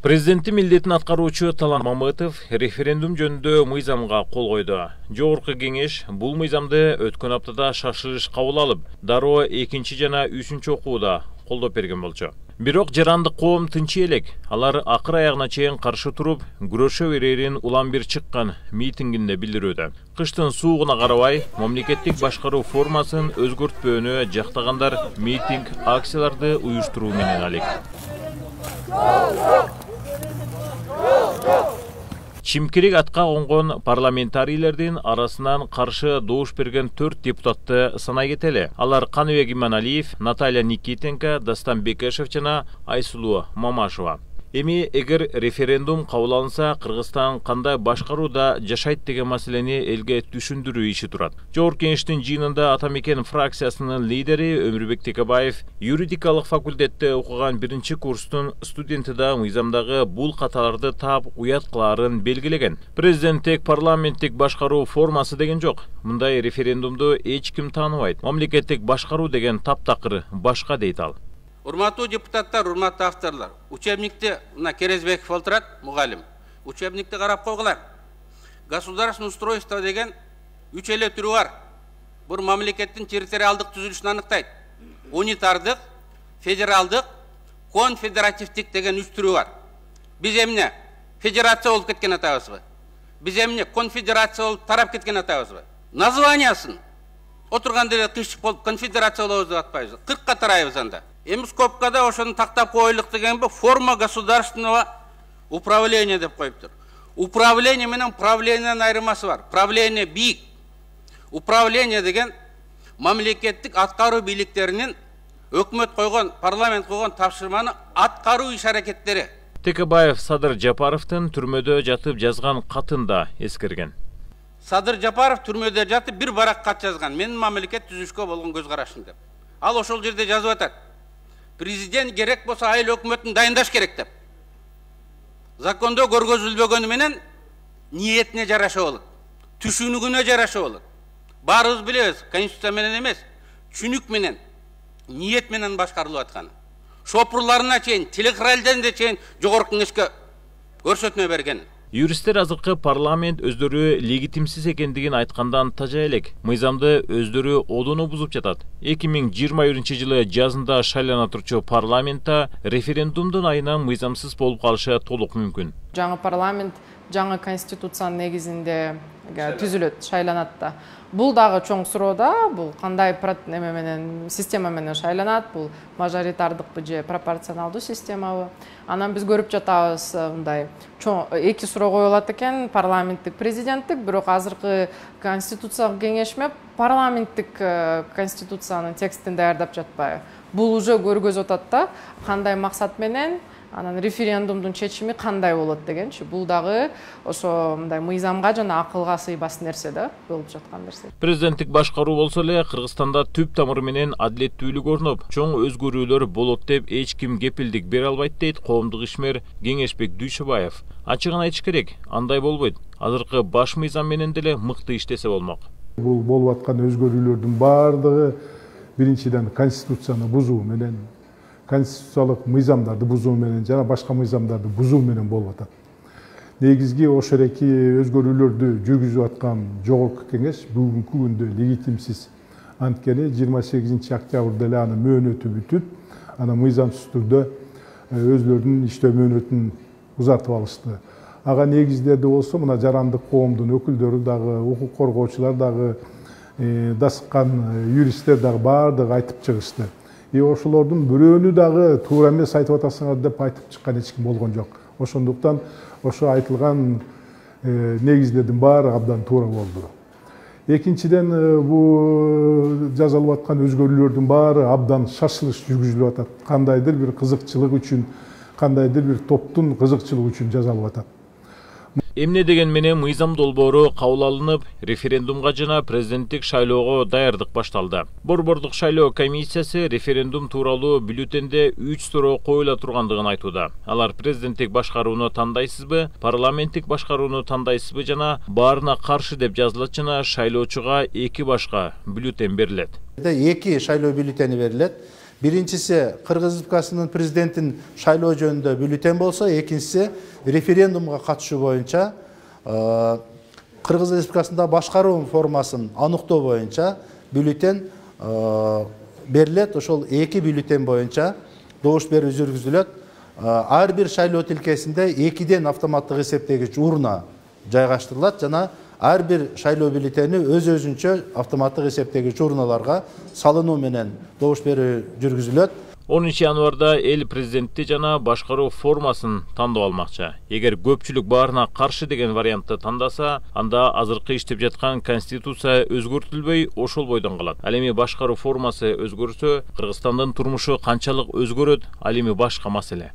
Президенти милдетин аткаруучу Талан Мамытов референдум жөнүндө мыйзамга кол койду. Жогорку кеңеш бул мыйзамды өткөн аптада шашырыш кабыл алып, дароо 2 жана 3 окууда колдоп берген болчу. Бирок жарандык коом тынч элек. Алар акыр аягына чейин каршы туруп, күрөшө берерин улам бир чыккан митингинде билдирүүдө. Кыштын суугуна карабай, мамлекеттик башкаруу формасын өзгөртпөөнү жактагандар митинг, акцияларды уюштуруу менен алек. Чимкирик атка конгон парламентарийлердин арасынан каршы добуш берген 4 депутатты санай кетели. Алар Каныбек Иманалиев, Наталья Никитенко, Дастан Бекешев жана Айсулуу Мамашева. Эми эгер референдум кабыл алынса, Кыргызстан кандай башкарууда жашайт деген маселени элге түшүндүрүү иши турат. Жогорку кеңештин жыйынында Атамекен фракциясынын лидери Өмүрбек Текебаев юридикалык факультетте окуган 1-курстун студенти да мыйзамдагы бул каталарды таап уят кылаарын белгилеген. Президенттик парламенттик башкаруу формасы деген жок. Мындай референдумду эч ким тааныбайт. Мамлекеттик башкаруу деген таптакыр башка дейт ал. Урматтуу депутаттар, урматтуу авторлар, учебникте мына Керезбеков олтурат, мугалим. Учебникти карап койгула. Государственное устройство деген 3 эле түрү бар. Бул мамлекеттин территориалдык түзүлүшүн аныктайт. Унитардык, федералдык, конфедеративдик деген 3 түрү бар. Биз эмне федерация болуп кеткен атабызбы? Биз эмне конфедерация болуп тарап кеткен атабызбы? Названиясын отурганда эле кыйшык болуп конфедерация болобуз деп атпайбыз. 40ка тарайбыз анда. Эми скобкада ошону тактап коелук деген бу форма государственного управления деп коюптур. Управление менен правлениянын айырмасы бар. Правление бийик. Управление деген мамлекеттик аткаруу бийликтеринин өкмөт койгон, парламент койгон тапшырманы аткаруу иш-аракеттери. Текебаев Садыр Жапаровдун түрмөдө жатып жазган катында эскерген. Садыр Жапаров түрмөдө жатып бир барак кат жазган. Менин мамлекет түзүшкө болгон көз карашым деп. Ал ошол жерде жазып атат. Президент керек болса айыл өкмөтүн дайындаш керек деп. Закондо көргөзүлбөгөнү менен ниетине жараша болот. Түшүнүгүнө жараша болот. Баарыбыз билебиз, конституция менен эмес, түшүнүк менен, ниет менен башкарылып атканы. Шопурларына чейин, телекралден де чейин жогорку кеңешке көрсөтмө берген. Юристтер азыркы парламент өздөрү легитимсиз экендигин айткандан тажа элек. Мыйзамды өздөрү одону бузуп жатат. 2021-жылы жазында шайлана турчу парламентта референдумдун айынан мыйзамсыз болуп калышы толук мүмкүн. Жаңы парламент жаңы конституциянын негизинде түзүлөт, шайланат да. Бул дагы чоң суроо да, бул кандай система менен шайланат, бул мажоритардыкпы же пропорционалдуу системабы. Анан биз көрүп жатабыз мындай чоң 2 суроо коюлат экен, парламенттик, президенттик, бирок азыркы конституциялык кеңешме парламенттик конституциянын текстин даярдап жатпайбы. Бул уже көргөзүп атат да, кандай максат менен анан референдумдун чечими кандай болот дегенчи. Бул дагы ошо мындай мыйзамга жана акылга сыйбас нерсе да, болуп жаткан нерсе. Президенттик башкаруу болсо эле Кыргызстанда түп тамыры менен адилеттүүлүк орноп, чоң өзгөрүүлөр болот деп эч ким кепилдик бере албайт дейт коомдук ишмер Кеңешбек Дүйшөбаев. Ачыгын айтыш керек, андай болбойт. Азыркы баш мыйзам менен деле мыкты иштесе болмок. Бул болуп аткан өзгөрүүлөрдүн бардыгы биринчиден конституцияны бузуу менен, конституциялык мыйзамдарды бузуу менен жана башка мыйзамдарды бузуу менен болуп атат. Негизги ошол эки өзгөрүүлөрдү жүргүзүп аткан жогорку кеңеш бүгүнкү күндө легитимсиз. Анткени 28 октябрда эле анын мөөнөтү бүтүп, анан мыйзамсыз түрдө өзлөрүнүн иштөө мөөнөтүн узартып алышты. Ага негиздерде болсо мына жарандык коомдун өкүлдөрү дагы, укук коргоочулар дагы, дасыккан юристтер дагы баардыгы айтып чыгышты. Ошолордун бирөөнү дагы туура эмес айтып атасыңар деп айтып чыккан эч ким болгон жок. Ошондуктан ошо айтылган негиздердин баары абдан туура болду. Экинчиден бул жазылып аткан өзгөрүүлөрдүн баары абдан шашылыш жүргүзүлүп атат. Кандайдыр бир кызыкчылык үчүн, кандайдыр бир топтун кызыкчылыгы үчүн жазылып атат. Эмне деген менен мыйзам долбоору кабыл алынып, референдумга жана президенттик шайлоого даярдык башталды. Борбордук шайлоо комиссиясы референдум тууралуу бюллетенде 3 суроо коюла тургандыгын айтууда. Алар президенттик башкарууну тандайсызбы, парламенттик башкарууну тандайсызбы жана баарына каршы деп жазылат жана шайлоочуга 2 башка бюллетен берилет. 2 шайлоо бюллетени берилет. Биринчиси Кыргыз Республикасынын президентин шайлоо жөнүндө бюллетень болсо, экинчиси референдумга катышуу боюнча Кыргыз Республикасында башкаруу формасын аныктоо боюнча бюллетень берилет. Ошол эки бюллетень боюнча добуш берүү жүргүзүлөт. Ар бир шайлоо тилкесинде 2ден автоматтык эсептегич урна жайгаштырылат жана ар бир шайлоо бюллетени өз-өзүнчө автоматтык эсептегич урналарга салынуу менен добуш берүү жүргүзүлөт. 10 январда эл президентти жана башкаруу формасын тандап алмакчы. Эгер көпчүлүк баарына каршы деген вариантты тандаса, анда азыркы иштеп жаткан конституция өзгөртүлбөй ошол бойдон калат. Ал эми башкаруу формасы өзгөрсө, Кыргызстандын турмушу канчалык өзгөрөт, ал эми башка маселе.